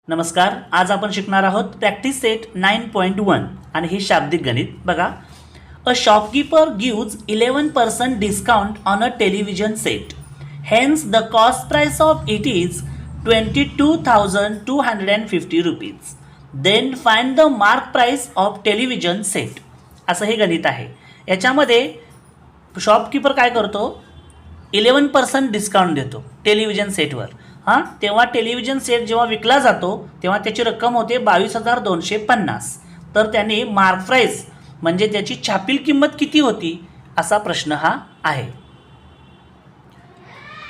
नमस्कार. आज आपण शिकणार आहोत प्रॅक्टिस सेट 9.1 आणि हे शाब्दिक गणित. बघा, a shopkeeper gives 11% discount on a television set. Hence the cost price of it is 22,250 rupees. Then find the mark price of television set. असं हे गणित आहे. याच्यामध्ये शॉपकीपर काय करतो, 11% डिस्काउंट देतो टेलिव्हिजन सेटवर. तेव्हा टेलिव्हिजन सेट जेव्हा विकला जातो तेव्हा त्याची रक्कम होते 22,250. तर त्याने मार्क प्राइस म्हणजे त्याची छापील किंमत किती होती असा प्रश्न हा आहे.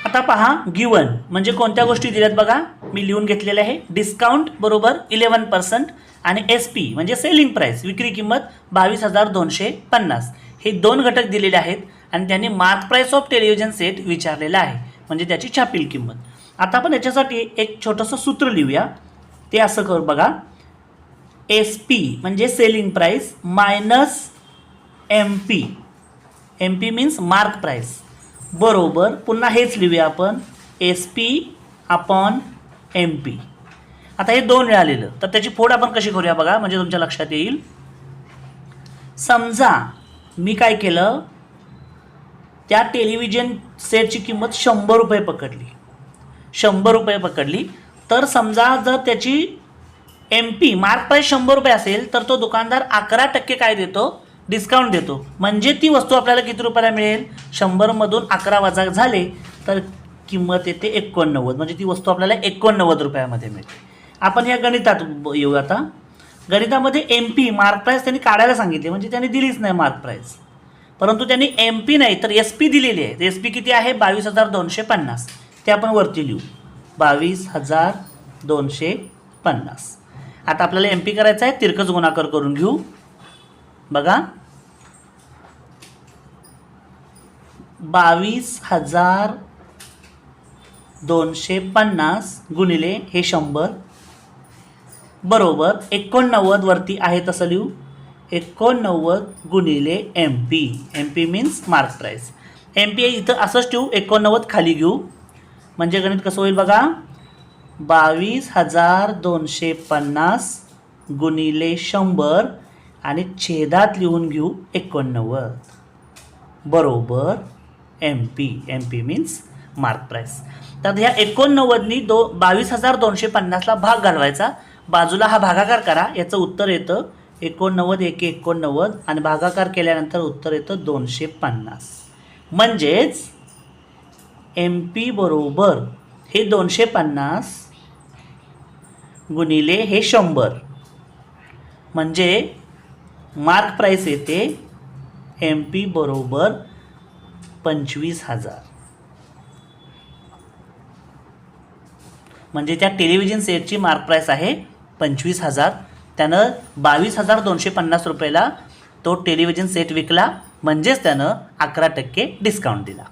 आता पहा, गिवन म्हणजे कोणत्या गोष्टी दिल्यात बघा, मी लिहून घेतलेले आहे. डिस्काउंट बरोबर 11% आणि SP म्हणजे सेलिंग प्राइस विक्री किंमत 22,250. हे दोन घटक दिलेले आहेत आणि त्यांनी mark price of television set विचारलेला आहे म्हणजे त्याची छापील किंमत. आता आपण याच्यासाठी एक छोटंसं सूत्र लिहूया. ते असं करू बघा, SP म्हणजे selling price minus MP. MP means mark price बरोबर, पुन्हा हेच लिहूया आपण, SP अपॉन MP. आता हे दोन वेळा लिहिलं तर त्याची फोड आपण कशी करूया बघा, म्हणजे तुमच्या लक्षात येईल. समजा मी काय केलं, त्या टेलिव्हिजन सेटची किंमत 100 रुपये पकडली. 100 रुपये पकडली तर समजा जर त्याची MP मार्क प्राइस 100 रुपये असेल तर तो दुकानदार 11% काय देतो, डिस्काउंट देतो. म्हणजे ती वस्तू आपल्याला किती रुपयाला मिळेल, 100 मधून 11 वजा झाले तर किंमत येते 89. म्हणजे ती वस्तू आपल्याला 89 रुपयामध्ये मिळते. आपण या गणितात येऊ. आता गणितामध्ये MP मार्क प्राइस त्यांनी काढायला सांगितले, म्हणजे त्यांनी दिलीच नाही मार्क प्राइस, परंतु त्यांनी MP नाही तर SP दिलेली आहे. SP किती आहे, 22,250. ते आपण वरती लिहू, 22,250. आता आपल्याला MP करायचं आहे, तिरकस गुणाकार करून घेऊ. बघा, 22,250 गुणिले हे 100 बरोबर 89 वरती आहे तसं लिहू, 89 गुणिले MP. MP means mark price. MP इथं असंच ठेवू, 89 खाली घेऊ. म्हणजे गणित कसं होईल बघा, 22,250 गुणिले 100 आणि छेदात लिहून घेऊ 89 बरोबर MP. MP means mark price. तर ह्या 89नी 22,250ला भाग घालवायचा. बाजूला हा भागाकार करा, याचं उत्तर येतं 89 एके 89 आणि भागाकार केल्यानंतर उत्तर येतं 250. म्हणजेच MP बरोबर हे 250 गुणिले हे 100 म्हणजे मार्क प्राइस येते MP बरोबर 25,000. म्हणजे त्या टेलिव्हिजन सेटची मार्क प्राइस आहे 25,000. त्यानं 22,250 रुपयाला तो टेलिव्हिजन सेट विकला, म्हणजेच त्यानं 11% डिस्काउंट दिला.